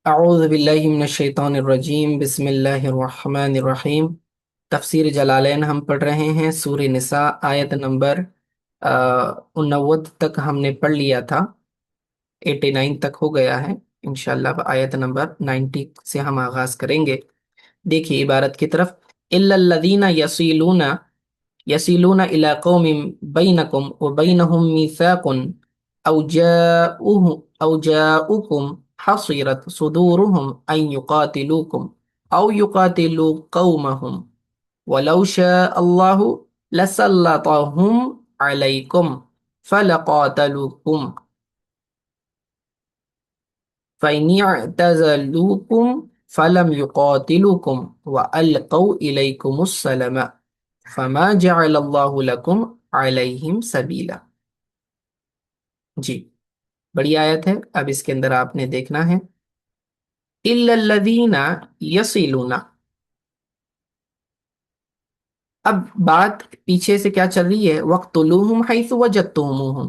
اعوذ باللہ من الشیطان الرجیم، بسم اللہ الرحمن الرحیم۔ تفسیر جلالین ہم پڑھ رہے ہیں، سورہ نساء آیت نمبر 89 تک ہم نے پڑھ لیا تھا، 89 تک ہو گیا ہے۔ انشاءاللہ اب آیت نمبر 90 سے ہم آغاز کریں گے۔ دیکھیے عبارت کی طرف، الا الذین یصلون الی قوم بینکم وبینہم میثاق او جاؤکم حصرت صدورهم ان یقاتلوکم او یقاتلوا قومهم ولو شاء اللہ لسلطهم علیکم فلقاتلوکم فإن اعتزلوكم فلم يقاتلوكم وألقوا إليكم السلم فما جعل الله لكم عليهم سبيلا۔ جی، بڑی آیت ہے۔ اب اس کے اندر آپ نے دیکھنا ہے إِلَّا الَّذِينَ يَصِلُونَ۔ اب بات پیچھے سے کیا چل رہی ہے؟ وَاقْتُلُوهُمْ حَيْثُ وَجَدتُّمُوهُمْ،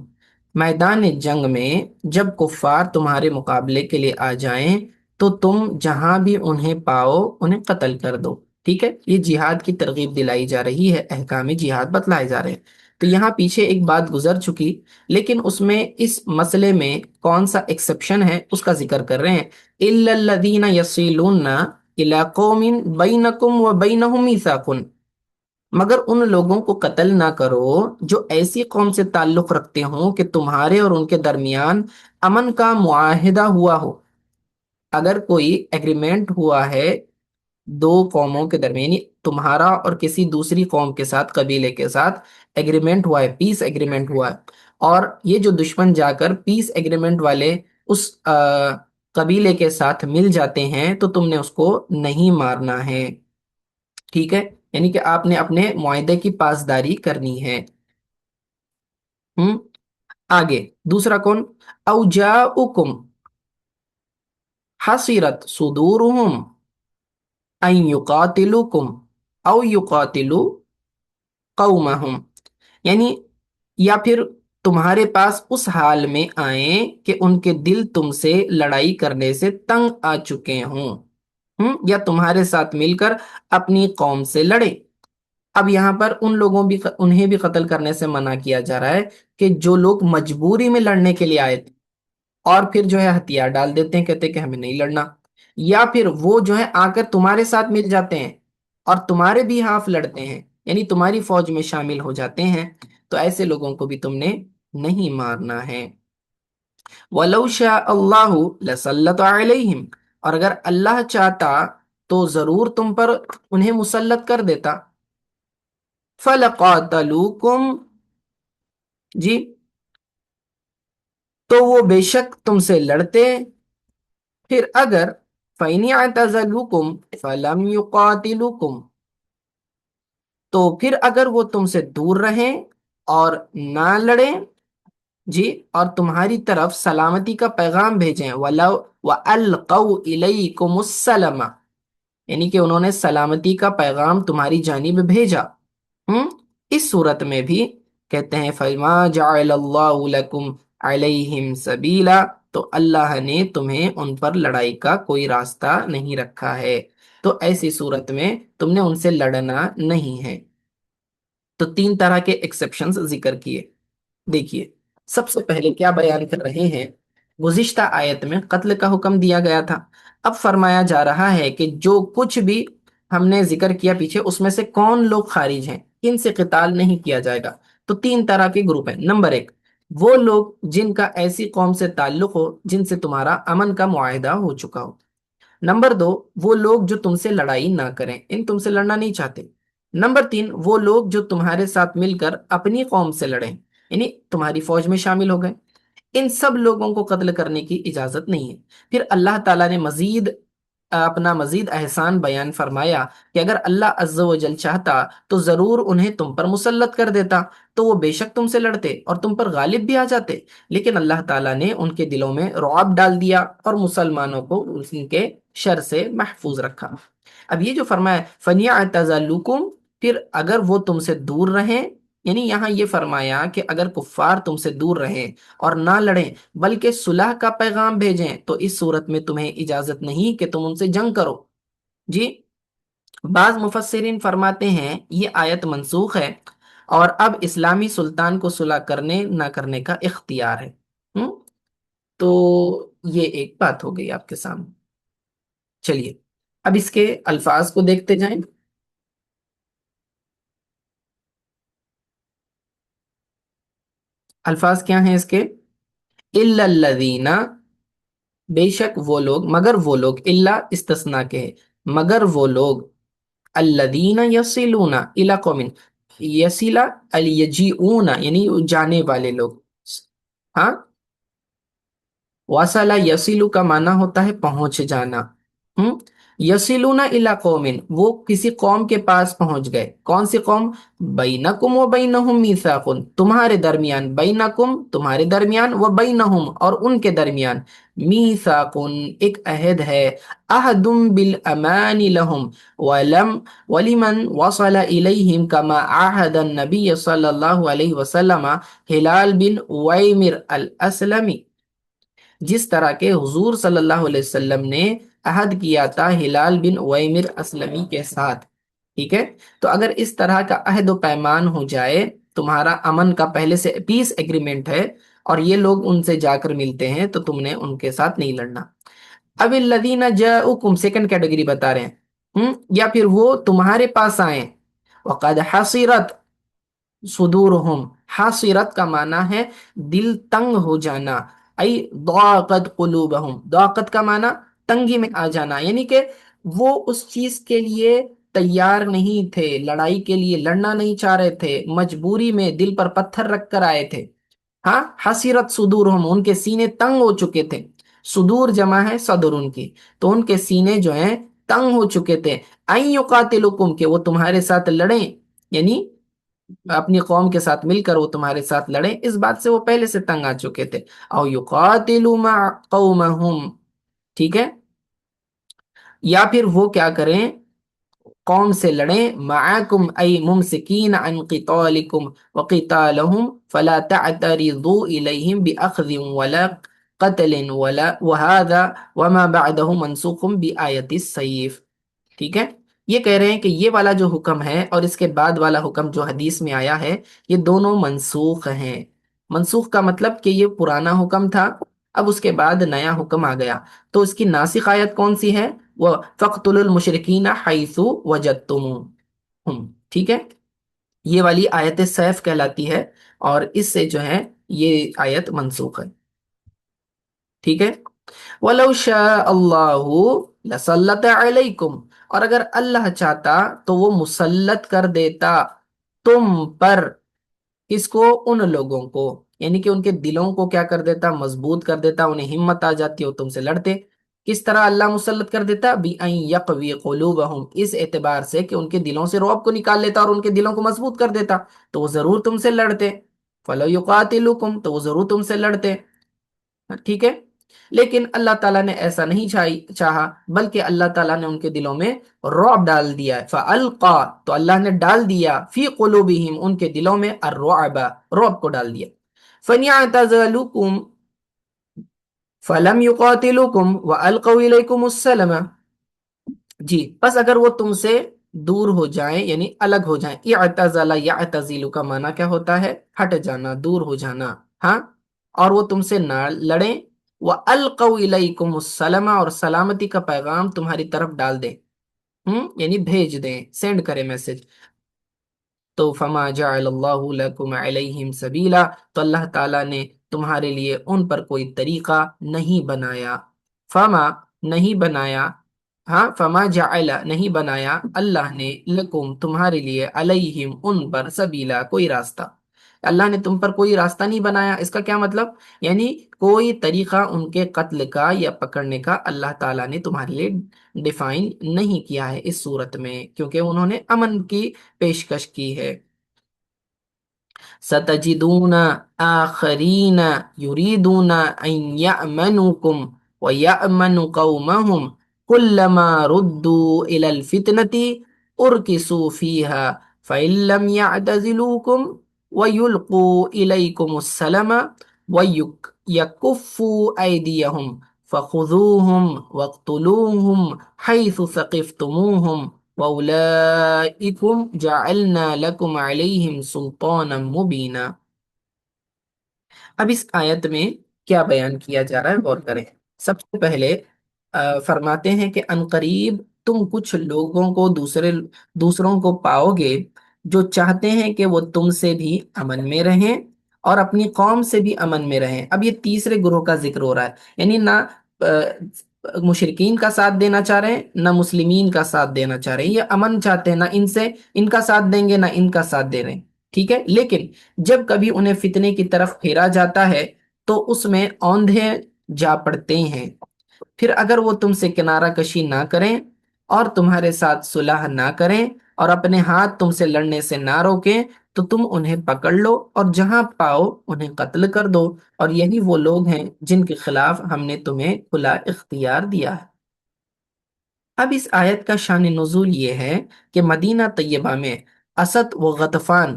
میدان جنگ میں جب کفار تمہارے مقابلے کے لیے آ جائیں تو تم جہاں بھی انہیں پاؤ انہیں قتل کر دو۔ ٹھیک ہے، یہ جہاد کی ترغیب دلائی جا رہی ہے، احکام جہاد بتلائے جا رہے ہیں۔ تو یہاں پیچھے ایک بات گزر چکی، لیکن اس میں اس مسئلے میں کون سا ایکسیپشن ہے اس کا ذکر کر رہے ہیں۔ إِلَّا الَّذِينَ يَصِلُونَ إِلَىٰ قَوْمٍ بَيْنَكُمْ وَبَيْنَهُمْ مِيثَاقٌ، مگر ان لوگوں کو قتل نہ کرو جو ایسی قوم سے تعلق رکھتے ہوں کہ تمہارے اور ان کے درمیان امن کا معاہدہ ہوا ہو۔ اگر کوئی ایگریمنٹ ہوا ہے دو قوموں کے درمیان، یعنی تمہارا اور کسی دوسری قوم کے ساتھ، قبیلے کے ساتھ ایگریمنٹ ہوا ہے، پیس ایگریمنٹ ہوا ہے، اور یہ جو دشمن جا کر پیس ایگریمنٹ والے اس قبیلے کے ساتھ مل جاتے ہیں تو تم نے اس کو نہیں مارنا ہے۔ ٹھیک ہے، یعنی کہ آپ نے اپنے معاہدے کی پاسداری کرنی ہے۔ ہم آگے دوسرا کون؟ او جاؤکم حصرت صدورهم ان یقاتلوکم او یقاتلوا قومهم، یعنی یا پھر تمہارے پاس اس حال میں آئیں کہ ان کے دل تم سے لڑائی کرنے سے تنگ آ چکے ہوں، یا تمہارے ساتھ مل کر اپنی قوم سے لڑے۔ اب یہاں پر انہیں بھی قتل کرنے سے منع کیا جا رہا ہے کہ جو لوگ مجبوری میں لڑنے کے لیے آئے تھے اور پھر جو ہے ہتھیار ڈال دیتے ہیں، کہتے ہیں کہ ہمیں نہیں لڑنا، یا پھر وہ جو ہے آ کر تمہارے ساتھ مل جاتے ہیں اور تمہارے بھی ہاف لڑتے ہیں، یعنی تمہاری فوج میں شامل ہو جاتے ہیں، تو ایسے لوگوں کو بھی تم نے نہیں مارنا ہے۔ وَلَوْ شَاءَ اللَّهُ لَسَلَّطَ عَلَيْهِمْ، اور اگر اللہ چاہتا تو ضرور تم پر انہیں مسلط کر دیتا۔ فَلَقَاتَلُوكُمْ، جی، تو وہ بے شک تم سے لڑتے۔ پھر اگر فَإِنِ اعْتَزَلُوكُمْ فَلَمْ يُقَاتِلُوكُمْ، تو پھر اگر وہ تم سے دور رہیں اور نہ لڑیں، جی، اور تمہاری طرف سلامتی کا پیغام بھیجیں، وَأَلْقَوْا إِلَيْكُمُ السَّلَمَ، یعنی کہ انہوں نے سلامتی کا پیغام تمہاری جانب بھیجا، اس صورت میں بھی کہتے ہیں فَمَا جَعَلَ اللَّهُ لَكُمْ عَلَيْهِمْ سَبِيلًا، تو اللہ نے تمہیں ان پر لڑائی کا کوئی راستہ نہیں رکھا ہے، تو ایسی صورت میں تم نے ان سے لڑنا نہیں ہے۔ تو تین طرح کے ایکسیپشنز ذکر کیے۔ دیکھیے سب سے پہلے کیا بیان کر رہے ہیں، گزشتہ آیت میں قتل کا حکم دیا گیا تھا، اب فرمایا جا رہا ہے کہ جو کچھ بھی ہم نے ذکر کیا پیچھے اس میں سے کون لوگ خارج ہیں، ان سے قتال نہیں کیا جائے گا۔ تو تین طرح کے گروپ ہیں۔ نمبر ایک، وہ لوگ جن کا ایسی قوم سے تعلق ہو جن سے تمہارا امن کا معاہدہ ہو چکا ہو۔ نمبر دو، وہ لوگ جو تم سے لڑائی نہ کریں، ان تم سے لڑنا نہیں چاہتے۔ نمبر تین، وہ لوگ جو تمہارے ساتھ مل کر اپنی قوم سے لڑیں، یعنی تمہاری فوج میں شامل ہو گئے، ان سب لوگوں کو قتل کرنے کی اجازت نہیں ہے۔ پھر اللہ تعالیٰ نے اپنا مزید احسان بیان فرمایا کہ اگر اللہ عز و جل چاہتا تو ضرور انہیں تم پر مسلط کر دیتا، تو وہ بے شک تم سے لڑتے اور تم پر غالب بھی آ جاتے، لیکن اللہ تعالیٰ نے ان کے دلوں میں رعب ڈال دیا اور مسلمانوں کو ان کے شر سے محفوظ رکھا۔ اب یہ جو فرمایا فَنِعْتَزَلُوكُمْ، پھر اگر وہ تم سے دور رہیں یعنی یہاں یہ فرمایا کہ اگر کفار تم سے دور رہیں اور نہ لڑیں بلکہ صلح کا پیغام بھیجیں تو اس صورت میں تمہیں اجازت نہیں کہ تم ان سے جنگ کرو۔ جی، بعض مفسرین فرماتے ہیں یہ آیت منسوخ ہے اور اب اسلامی سلطان کو صلح کرنے نہ کرنے کا اختیار ہے۔ ہم؟ تو یہ ایک بات ہو گئی آپ کے سامنے۔ چلیے اب اس کے الفاظ کو دیکھتے جائیں۔ الفاظ کیا ہیں اس کے؟ الا الذین، بے شک وہ لوگ، مگر وہ لوگ، الا استثناء کے ہے، مگر وہ لوگ، الذین یصلون الی قوم، یصل الیجیئون یعنی جانے والے لوگ، ہاں، وصل یصل کا معنی ہوتا ہے پہنچ جانا۔ ہم؟ یصلون الی قوم، وہ کسی قوم کے پاس پہنچ گئے۔ کون سی قوم؟ بینکم و بینہم میثاق، تمہارے درمیان، بینکم تمہارے درمیان، و بینہم اور ان کے درمیان، میثاق ایک عہد ہے، عہد بالامان لہم ولم ولمن وصل الیہم کما عہد النبی صلی اللہ علیہ وسلم ہلال بن ویمر الاسلمی، جس طرح کے حضور صلی اللہ علیہ وسلم نے عہد کیا تھا ہلال بن ویمر اسلمی کے ساتھ۔ ٹھیک ہے، تو اگر اس طرح کا عہد و پیمان ہو جائے، تمہارا امن کا پہلے سے پیس ایگریمنٹ ہے اور یہ لوگ ان سے جا کر ملتے ہیں تو تم نے ان کے ساتھ نہیں لڑنا۔ اب الذین جاؤکم سیکنڈ کیٹیگری بتا رہے ہیں، یا پھر وہ تمہارے پاس آئیں، وقد حصرت صدورہم، حاصرت کا معنی ہے دل تنگ ہو جانا، ای ضاقت قلوبہم، ضاقت کا معنی تنگی میں آ جانا، یعنی کہ وہ اس چیز کے لیے تیار نہیں تھے، لڑائی کے لیے لڑنا نہیں چاہ رہے تھے، مجبوری میں دل پر پتھر رکھ کر آئے تھے۔ ہاں، حسیرت صدورہم، ان کے سینے تنگ ہو چکے تھے۔ صدور جمع ہے صدر ان کی، تو ان کے سینے جو ہیں تنگ ہو چکے تھے، این یقاتلکم کہ وہ تمہارے ساتھ لڑیں، یعنی اپنی قوم کے ساتھ مل کر وہ تمہارے ساتھ لڑیں، اس بات سے وہ پہلے سے تنگ آ چکے تھے۔ او یقاتلوا مع قومہم، ٹھیک ہے، یا پھر وہ کیا کریں، قوم سے لڑیں، معاکم ای ممسکین عن قتالکم وقتالہم فلا تعترضوا الیہم باخذ ولا قتل ولا وهذا وما بعدہ منسوخ بآیت السیف۔ ٹھیک ہے، یہ کہہ رہے ہیں کہ یہ والا جو حکم ہے اور اس کے بعد والا حکم جو حدیث میں آیا ہے یہ دونوں منسوخ ہیں۔ منسوخ کا مطلب کہ یہ پرانا حکم تھا، اب اس کے بعد نیا حکم آ گیا، تو اس کی ناسخ آیت کون سی ہے؟ وہ فَاقْتُلُوا الْمُشْرِكِينَ حَيْثُ وَجَدتُّمُوهُمْ، ٹھیک ہے، یہ والی آیت سیف کہلاتی ہے اور اس سے جو ہے یہ آیت منسوخ ہے۔ ٹھیک ہے، وَلَوْ شَاءَ اللَّهُ لَسَلَّطَ عَلَيْكُمْ، اور اگر اللہ چاہتا تو وہ مسلط کر دیتا تم پر، کس کو؟ ان لوگوں کو، یعنی کہ ان کے دلوں کو کیا کر دیتا؟ مضبوط کر دیتا، انہیں ہمت آ جاتی، وہ تم سے لڑتے۔ کس طرح اللہ مسلط کر دیتا؟ بِأَن يَقْوِي قُلُوبَهُمْ، اس اعتبار سے کہ ان کے دلوں سے رعب کو نکال لیتا اور ان کے دلوں کو مضبوط کر دیتا، تو وہ ضرور تم سے لڑتے۔ فَلَوْ يُقَاتِلُكُمْ، تو وہ ضرور تم سے لڑتے۔ ٹھیک ہے، لیکن اللہ تعالیٰ نے ایسا نہیں چاہا، بلکہ اللہ تعالیٰ نے ان کے دلوں میں رعب ڈال دیا ہے، فَأَلْقَى، تو اللہ نے ڈال دیا، فی قلوبہم، ان کے دلوں میں، الرعب، رعب کو ڈال دیا۔ فَإِنْ اعْتَزَلُوكُمْ فَلَمْ يُقَاتِلُوكُمْ وَأَلْقَوْا إِلَيْكُمُ السَّلَمَ، جی، پس اگر وہ تم سے دور ہو جائیں یعنی الگ ہو جائیں، اعتزل یعتزل کا معنی کیا ہوتا ہے؟ ہٹ جانا، دور ہو جانا، ہاں، اور وہ تم سے نہ لڑیں، وَأَلْقَوْا إِلَيْكُمُ السَّلَمَ، اور سلامتی کا پیغام تمہاری طرف ڈال دیں، یعنی بھیج دیں، سینڈ کریں میسج، تو فما جعل اللہ لکم علیہم سبیلا، تو اللہ تعالیٰ نے تمہارے لیے ان پر کوئی طریقہ نہیں بنایا، فما نہیں بنایا، ہاں، فما جعل نہیں بنایا اللہ نے، لکم تمہارے لیے، علیہم ان پر، سبیلا کوئی راستہ، اللہ نے تم پر کوئی راستہ نہیں بنایا۔ اس کا کیا مطلب؟ یعنی کوئی طریقہ ان کے قتل کا یا پکڑنے کا اللہ تعالیٰ نے تمہارے لیے ڈیفائن نہیں کیا ہے اس صورت میں، کیونکہ انہوں نے امن کی پیشکش کی ہے۔ ستجدون آخرین یریدون ان یأمنوکم ویأمن قومہم کلما ردوا الی الفتنة ارکسوا فیہا فإن لم یعتزلوکم وَيُلْقُوا إِلَيْكُمُ السَّلَمَ وَيَكُفُّوا أَيْدِيَهُمْ فَخُذُوهُمْ وَاقْتُلُوهُمْ حَيْثُ ثَقِفْتُمُوهُمْ وَأُولَئِكُمْ جَعَلْنَا لَكُمْ عَلَيْهِمْ سُلْطَانًا مُبِينًا۔ اب اس آیت میں کیا بیان کیا جا رہا ہے، غور کریں۔ سب سے پہلے فرماتے ہیں کہ عنقریب تم کچھ لوگوں کو دوسروں کو پاؤ گے جو چاہتے ہیں کہ وہ تم سے بھی امن میں رہیں اور اپنی قوم سے بھی امن میں رہیں۔ اب یہ تیسرے گروہ کا ذکر ہو رہا ہے، یعنی نہ مشرکین کا ساتھ دینا چاہ رہے ہیں نہ مسلمین کا ساتھ دینا چاہ رہے ہیں، یہ امن چاہتے ہیں، نہ ان کا ساتھ دیں گے نہ ان کا ساتھ دے رہے ہیں، ٹھیک ہے۔ لیکن جب کبھی انہیں فتنے کی طرف پھیرا جاتا ہے تو اس میں اوندھے جا پڑتے ہیں۔ پھر اگر وہ تم سے کنارہ کشی نہ کریں اور تمہارے ساتھ صلح نہ کریں اور اپنے ہاتھ تم سے لڑنے سے نہ روکیں تو تم انہیں پکڑ لو اور جہاں پاؤ انہیں قتل کر دو، اور یہی وہ لوگ ہیں جن کے خلاف ہم نے تمہیں کھلا اختیار دیا ہے۔ اب اس آیت کا شان نزول یہ ہے کہ مدینہ طیبہ میں اسد و غطفان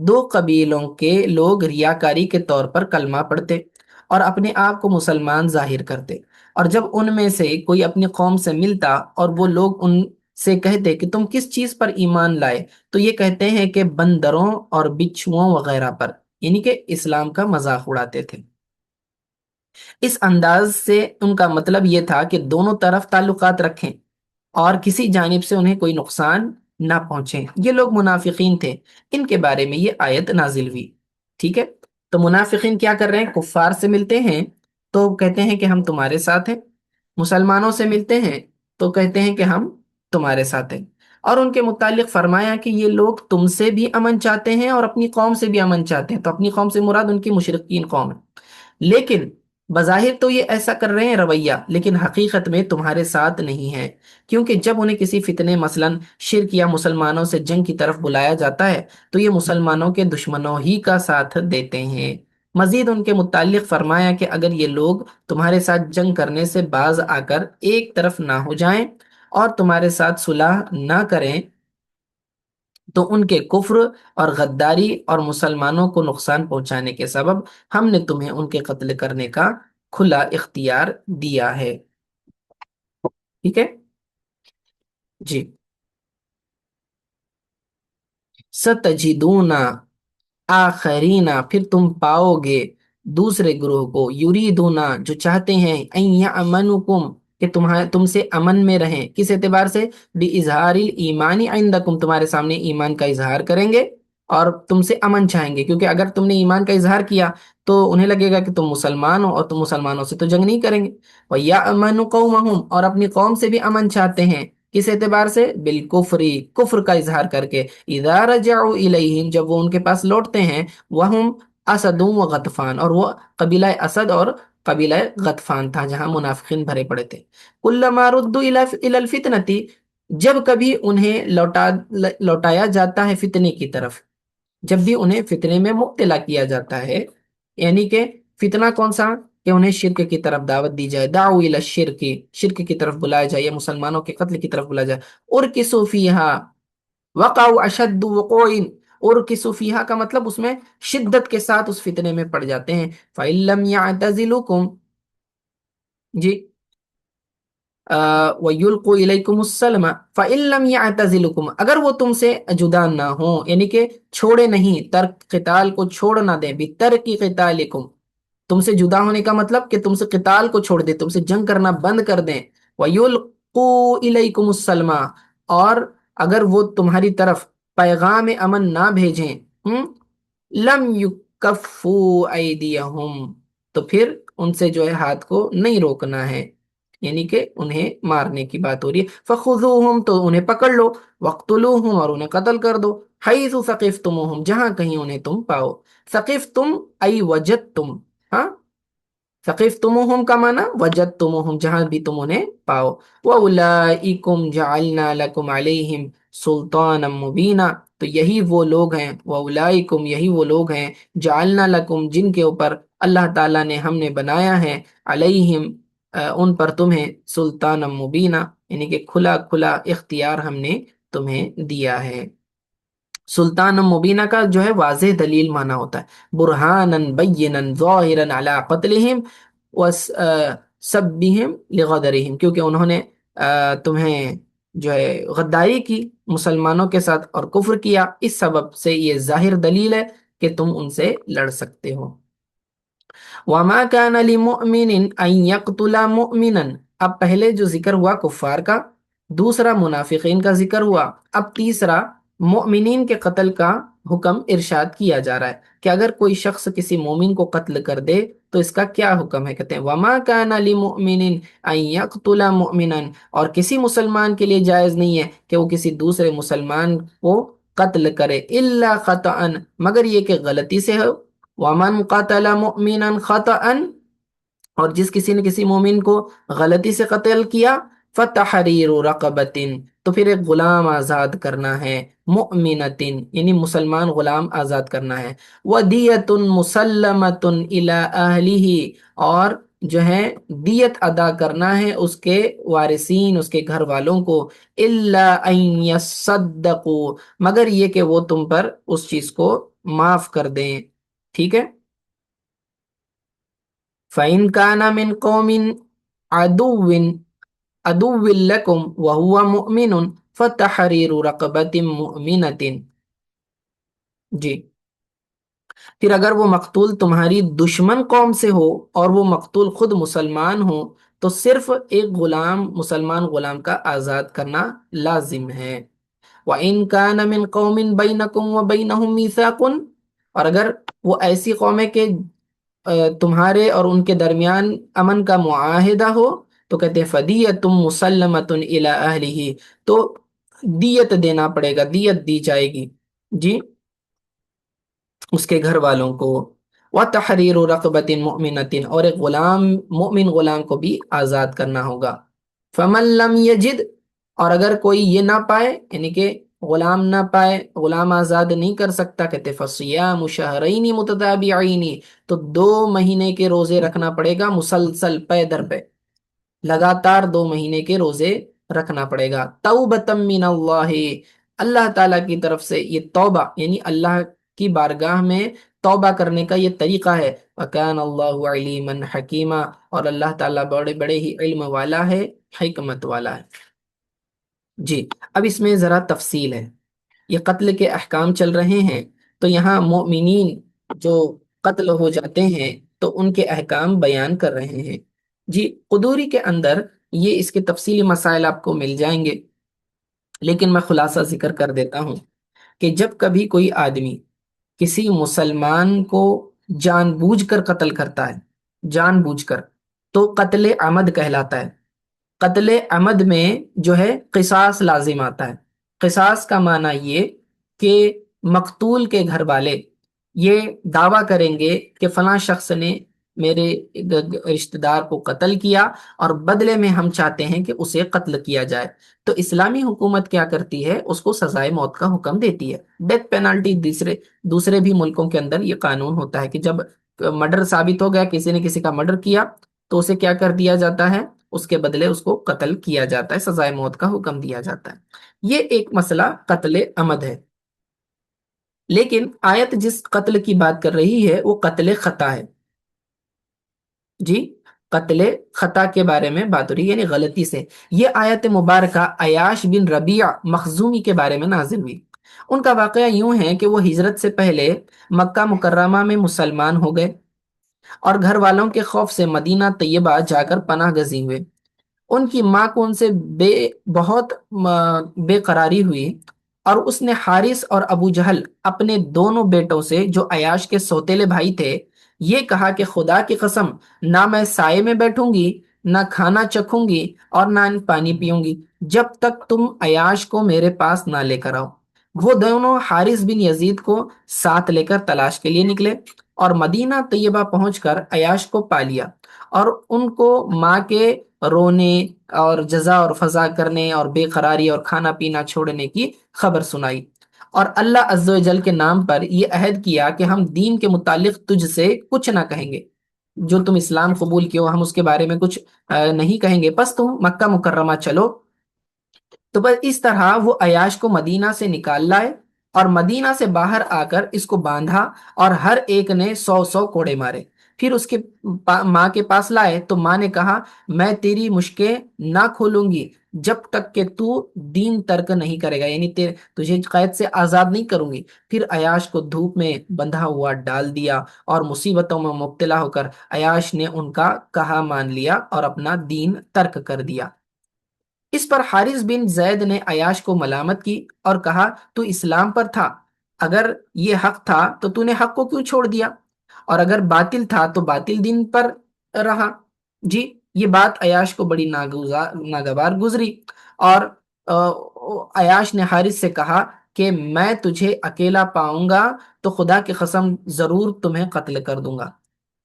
دو قبیلوں کے لوگ ریاکاری کے طور پر کلمہ پڑھتے اور اپنے آپ کو مسلمان ظاہر کرتے، اور جب ان میں سے کوئی اپنی قوم سے ملتا اور وہ لوگ ان سے کہتے کہ تم کس چیز پر ایمان لائے، تو یہ کہتے ہیں کہ بندروں اور بچھوؤں وغیرہ پر، یعنی کہ اسلام کا مذاق اڑاتے تھے۔ اس انداز سے ان کا مطلب یہ تھا کہ دونوں طرف تعلقات رکھیں اور کسی جانب سے انہیں کوئی نقصان نہ پہنچے۔ یہ لوگ منافقین تھے، ان کے بارے میں یہ آیت نازل ہوئی، ٹھیک ہے۔ تو منافقین کیا کر رہے ہیں؟ کفار سے ملتے ہیں تو کہتے ہیں کہ ہم تمہارے ساتھ ہیں، مسلمانوں سے ملتے ہیں تو کہتے ہیں کہ ہم تمہارے ساتھ ہیں، اور ان کے متعلق فرمایا کہ یہ لوگ تم سے بھی امن چاہتے ہیں اور اپنی قوم سے بھی امن چاہتے ہیں۔ تو اپنی قوم سے مراد ان کی مشرکین قوم ہے، لیکن بظاہر تو یہ ایسا کر رہے ہیں رویہ، لیکن حقیقت میں تمہارے ساتھ نہیں ہے، کیونکہ جب انہیں کسی فتنے مثلاً شرک یا مسلمانوں سے جنگ کی طرف بلایا جاتا ہے تو یہ مسلمانوں کے دشمنوں ہی کا ساتھ دیتے ہیں۔ مزید ان کے متعلق فرمایا کہ اگر یہ لوگ تمہارے ساتھ جنگ کرنے سے باز آ کر ایک طرف نہ ہو جائیں اور تمہارے ساتھ صلح نہ کریں تو ان کے کفر اور غداری اور مسلمانوں کو نقصان پہنچانے کے سبب ہم نے تمہیں ان کے قتل کرنے کا کھلا اختیار دیا ہے، ٹھیک ہے جی۔ ستجدون آخرینا، پھر تم پاؤ گے دوسرے گروہ کو، یریدونا جو چاہتے ہیں، ان یامنکم کہ تم سے امن میں رہیں، کس اعتبار سے؟ باظہار الایمان عندکم، تمہارے سامنے ایمان کا اظہار کریں گے اور تم سے امن چاہیں گے، کیونکہ اگر تم نے ایمان کا اظہار کیا تو انہیں لگے گا کہ تم مسلمان ہو اور تم مسلمانوں سے تو جنگ نہیں کریں گے۔ وَيَأْمَنُ قَوْمَهُمْ، اور اپنی قوم سے بھی امن چاہتے ہیں، کس اعتبار سے؟ بالکفری، کفر کا اظہار کر کے، اذا رجعوا الیہم، جب وہ ان کے پاس لوٹتے ہیں، وہم اسد و غطفان، اور وہ قبیلہ اسد اور قبیلہ غطفان تھا جہاں منافقین بھرے پڑے تھے۔ کلما ردوا الی الفتنۃ، جب کبھی انہیں لوٹایا جاتا ہے فتنے کی طرف، جب بھی انہیں فتنے میں مبتلا کیا جاتا ہے، یعنی کہ فتنہ کون سا؟ کہ انہیں شرک کی طرف دعوت دی جائے، دعوا الی الشرک، شرک کی طرف بلایا جائے یا مسلمانوں کے قتل کی طرف بلایا جائے، ارکسوا فیہا وقعوا اشد وقوع، ارکسوا فیہا کا مطلب اس میں شدت کے ساتھ اس فتنے میں پڑ جاتے ہیں۔ فإن لم يعتزلوکم، جی، وَيُلْقُوا إِلَيْكُمُ السَّلْمَ فَإِن لَّمْ يَعْتَزِلُكُمْ، اگر وہ تم سے جدا نہ ہوں، یعنی کہ چھوڑے نہیں، ترک قتال کو چھوڑ نہ دیں، بِتَرْكِ قِتَالِكُمْ، تم سے جدا ہونے کا مطلب کہ تم سے قتال کو چھوڑ دیں، تم سے جنگ کرنا بند کر دیں۔ وَيُلْقُوا إِلَيْكُمُ السَّلْمَ، اور اگر وہ تمہاری طرف پیغام امن نہ بھیجیں، لم یکفوا ایدیہم، تو پھر ان سے جو ہے ہاتھ کو نہیں روکنا ہے، یعنی کہ انہیں مارنے کی بات ہو رہی ہے۔ فخذوہم، تو انہیں پکڑ لو، وقتلوہم، اور انہیں قتل کر دو، حیث ثقفتموہم، جہاں کہیں انہیں تم پاؤ۔ ثقفتم ای وجدتم، ہاں، ثقفتموہم کا معنی وجدتموہم، جہاں بھی تم انہیں پاؤ۔ وَأُولَئِكُمْ جَعَلْنَا لَكُمْ عَلَيْهِمْ سُلْطَانًا مُبِينًا، تو یہی وہ لوگ ہیں، وَأُولَئِكُمْ، یہی وہ لوگ ہیں، جَعَلْنَا لَكُمْ، جن کے اوپر اللہ تعالیٰ نے ہم نے بنایا ہے، علیہم، ان پر تمہیں، سلطان مبینہ، یعنی کہ کھلا کھلا اختیار ہم نے تمہیں دیا ہے۔ سلطان مبینہ کا جو ہے واضح دلیل مانا ہوتا ہے، برہانن بینن ظاہرن علی قتلہم و سبہم لغدرہم، کیونکہ انہوں نے تمہیں جو ہے غداری کی مسلمانوں کے ساتھ اور کفر کیا، اس سبب سے یہ ظاہر دلیل ہے کہ تم ان سے لڑ سکتے ہو۔ وما كان لمؤمن ان يقتل مؤمنا، اب پہلے جو ذکر ہوا کفار کا، دوسرا منافقین کا ذکر ہوا، اب تیسرا مؤمنین کے قتل کا حکم ارشاد کیا جا رہا ہے کہ اگر کوئی شخص کسی مومن کو قتل کر دے تو اس کا کیا حکم ہے، کہتے ہیں وما كان لمؤمن ان يقتل مؤمنا، اور کسی مسلمان کے لیے جائز نہیں ہے کہ وہ کسی دوسرے مسلمان کو قتل کرے، الا خطأ، مگر یہ کہ غلطی سے ہو، ومن قتل مؤمنا خطأ، اور جس کسی نے کسی مومن کو غلطی سے قتل کیا، فتحریر رقبت، تو پھر ایک غلام آزاد کرنا ہے، مؤمنۃ یعنی مسلمان غلام آزاد کرنا ہے، ودیۃ مسلمۃ الی اہلہ، اور جو ہے دیت ادا کرنا ہے اس کے وارثین، اس کے گھر والوں کو، الا ان یصدقوا، مگر یہ کہ وہ تم پر اس چیز کو معاف کر دیں، ٹھیک ہے۔ فَإِنْ كَانَ مِنْ قَوْمٍ عَدُوٍّ لَكُمْ وَهُوَ مُؤْمِنٌ فَتَحْرِيرُ رَقَبَةٍ مُؤْمِنَةٍ، جی، پھر اگر وہ مقتول تمہاری دشمن قوم سے ہو اور وہ مقتول خود مسلمان ہو تو صرف ایک غلام، مسلمان غلام کا آزاد کرنا لازم ہے۔ وَإِنْ كَانَ مِنْ قَوْمٍ بَيْنَكُمْ وَبَيْنَهُمْ مِيثَاقٌ، اور اگر وہ ایسی قوم ہے کہ تمہارے اور ان کے درمیان امن کا معاہدہ ہو، تو کہتے ہیں فدیۃ مسلمۃ الی اہلہ، تو دیت دینا پڑے گا، دیت دی جائے گی، جی، اس کے گھر والوں کو، وتحریر رقبۃ مؤمنۃ، اور ایک غلام، مومن غلام کو بھی آزاد کرنا ہوگا۔ فمن لم یجد، اور اگر کوئی یہ نہ پائے، یعنی کہ غلام نہ پائے، غلام آزاد نہیں کر سکتا، کہتے فصیام شہرین متتابعین، تو 2 مہینے کے روزے رکھنا پڑے گا مسلسل، پے در پہ، لگاتار 2 مہینے کے روزے رکھنا پڑے گا، توبۃ من اللہ، اللہ تعالیٰ کی طرف سے یہ توبہ، یعنی اللہ کی بارگاہ میں توبہ کرنے کا یہ طریقہ ہے، وَكَانَ اللَّهُ عَلِيمًا حَكِيمًا، اور اللہ تعالیٰ بڑے بڑے ہی علم والا ہے، حکمت والا ہے۔ جی، اب اس میں ذرا تفصیل ہے، یہ قتل کے احکام چل رہے ہیں، تو یہاں مومنین جو قتل ہو جاتے ہیں تو ان کے احکام بیان کر رہے ہیں۔ جی، قدوری کے اندر یہ اس کے تفصیلی مسائل آپ کو مل جائیں گے، لیکن میں خلاصہ ذکر کر دیتا ہوں کہ جب کبھی کوئی آدمی کسی مسلمان کو جان بوجھ کر قتل کرتا ہے، جان بوجھ کر، تو قتل عمد کہلاتا ہے۔ قتل عمد میں جو ہے قصاص لازم آتا ہے۔ قصاص کا معنی یہ کہ مقتول کے گھر والے یہ دعویٰ کریں گے کہ فلاں شخص نے میرے رشتہ دار کو قتل کیا اور بدلے میں ہم چاہتے ہیں کہ اسے قتل کیا جائے، تو اسلامی حکومت کیا کرتی ہے، اس کو سزائے موت کا حکم دیتی ہے، ڈیتھ پینالٹی۔ دوسرے بھی ملکوں کے اندر یہ قانون ہوتا ہے کہ جب مرڈر ثابت ہو گیا، کسی نے کسی کا مرڈر کیا، تو اسے کیا کر دیا جاتا ہے، اس کے بدلے اس کو قتل کیا جاتا ہے، سزائے موت کا حکم دیا جاتا ہے۔ یہ ایک مسئلہ قتل عمد ہے، لیکن آیت جس قتل کی بات کر رہی ہے وہ قتل خطا ہے، جی، قتل خطا کے بارے میں بات ہو رہی ہے، یعنی غلطی سے۔ یہ آیت مبارکہ عیاش بن ربیع مخزومی کے بارے میں نازل ہوئی۔ ان کا واقعہ یوں ہے کہ وہ ہجرت سے پہلے مکہ مکرمہ میں مسلمان ہو گئے اور گھر والوں کے خوف سے مدینہ طیبہ جا کر پناہ گزین ہوئے۔ ان کی ماں کو ان سے بہت بے قراری ہوئی، اور اس نے حارث اور ابو جہل اپنے دونوں بیٹوں سے جو عیاش کے سوتیلے بھائی تھے یہ کہا کہ خدا کی قسم، نہ میں سائے میں بیٹھوں گی، نہ کھانا چکھوں گی، اور نہ پانی پیوں گی جب تک تم عیاش کو میرے پاس نہ لے کر آؤ۔ وہ دونوں حارث بن یزید کو ساتھ لے کر تلاش کے لیے نکلے اور مدینہ طیبہ پہنچ کر عیاش کو پا لیا، اور ان کو ماں کے رونے اور جزا اور فضا کرنے اور بے قراری اور کھانا پینا چھوڑنے کی خبر سنائی، اور اللہ عز و جل کے نام پر یہ عہد کیا کہ ہم دین کے متعلق تجھ سے کچھ نہ کہیں گے، جو تم اسلام قبول کیے ہو ہم اس کے بارے میں کچھ نہیں کہیں گے، بس تم مکہ مکرمہ چلو۔ تو بس اس طرح وہ عیاش کو مدینہ سے نکال لائے اور مدینہ سے باہر آ کر اس کو باندھا، اور ہر ایک نے 100 100 کوڑے مارے۔ پھر اس کے ماں کے پاس لائے تو ماں نے کہا میں تیری مشکیں نہ کھولوں گی جب تک کہ تو دین ترک نہیں کرے گا، یعنی تجھے قید سے آزاد نہیں کروں گی۔ پھر عیاش کو دھوپ میں بندھا ہوا ڈال دیا، اور مصیبتوں میں مبتلا ہو کر عیاش نے ان کا کہا مان لیا اور اپنا دین ترک کر دیا۔ اس پر حارث بن زید نے عیاش کو ملامت کی اور کہا تو اسلام پر تھا، اگر یہ حق تھا تو نے حق کو کیوں چھوڑ دیا، اور اگر باطل تھا تو باطل دین پر رہا۔ جی، یہ بات عیاش کو بڑی ناگوار گزری، اور عیاش نے حارث سے کہا کہ میں تجھے اکیلا پاؤں گا تو خدا کی قسم ضرور تمہیں قتل کر دوں گا۔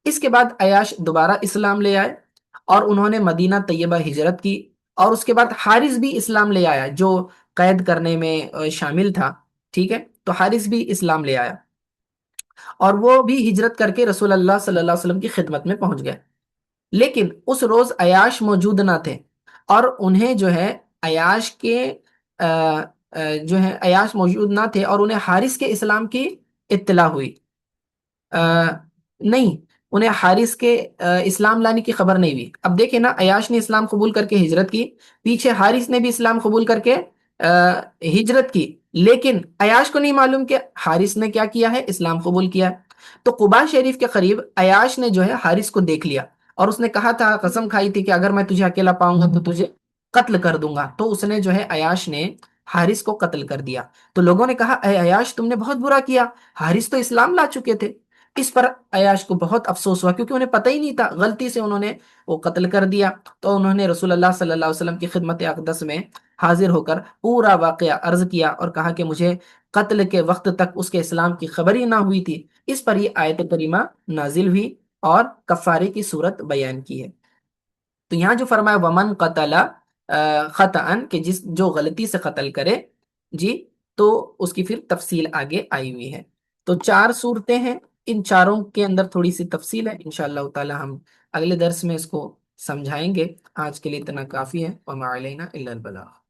اس کے بعد عیاش دوبارہ اسلام لے آئے، اور انہوں نے مدینہ طیبہ ہجرت کی، اور اس کے بعد حارث بھی اسلام لے آیا جو قید کرنے میں شامل تھا، ٹھیک ہے، تو حارث بھی اسلام لے آیا، اور وہ بھی ہجرت کر کے رسول اللہ صلی اللہ علیہ وسلم کی خدمت میں پہنچ گئے۔ لیکن اس روز عیاش موجود نہ تھے، اور انہیں جو ہے عیاش کے آ، جو ہے عیاش موجود نہ تھے، اور انہیں حارث کے اسلام کی اطلاع ہوئی۔ نہیں، انہیں حارث کے اسلام لانے کی خبر نہیں ہوئی۔ اب دیکھیں نا، عیاش نے اسلام قبول کر کے ہجرت کی، پیچھے حارث نے بھی اسلام قبول کر کے ہجرت کی، لیکن عیاش کو نہیں معلوم کہ حارث نے کیا کیا ہے، اسلام قبول کیا ہے۔ تو قباء شریف کے قریب عیاش نے جو ہے حارث کو دیکھ لیا، اور اس نے کہا تھا، قسم کھائی تھی کہ اگر میں تجھے اکیلا پاؤں گا تو تجھے قتل کر دوں گا، تو اس نے جو ہے عیاش نے حارث کو قتل کر دیا۔ تو لوگوں نے کہا اے عیاش، تم نے بہت برا کیا، حارث تو اسلام لا چکے تھے۔ اس پر عیاش کو بہت افسوس ہوا، کیونکہ انہیں پتہ ہی نہیں تھا، غلطی سے انہوں نے وہ قتل کر دیا۔ تو انہوں نے رسول اللہ صلی اللہ علیہ وسلم کی خدمت اقدس میں حاضر ہو کر پورا واقعہ عرض کیا، اور کہا کہ مجھے قتل کے وقت تک اس کے اسلام کی خبر ہی نہ ہوئی تھی۔ اس پر یہ آیت کریمہ نازل ہوئی اور کفارے کی صورت بیان کی ہے۔ تو یہاں جو فرمایا ومن قتل خطأن، کہ جو غلطی سے قتل کرے، جی، تو اس کی پھر تفصیل آگے آئی ہوئی ہے۔ تو 4 صورتیں ہیں، ان چاروں کے اندر تھوڑی سی تفصیل ہے، انشاءاللہ تعالی ہم اگلے درس میں اس کو سمجھائیں گے۔ آج کے لیے اتنا کافی ہے، وما علینا الا البلاغ۔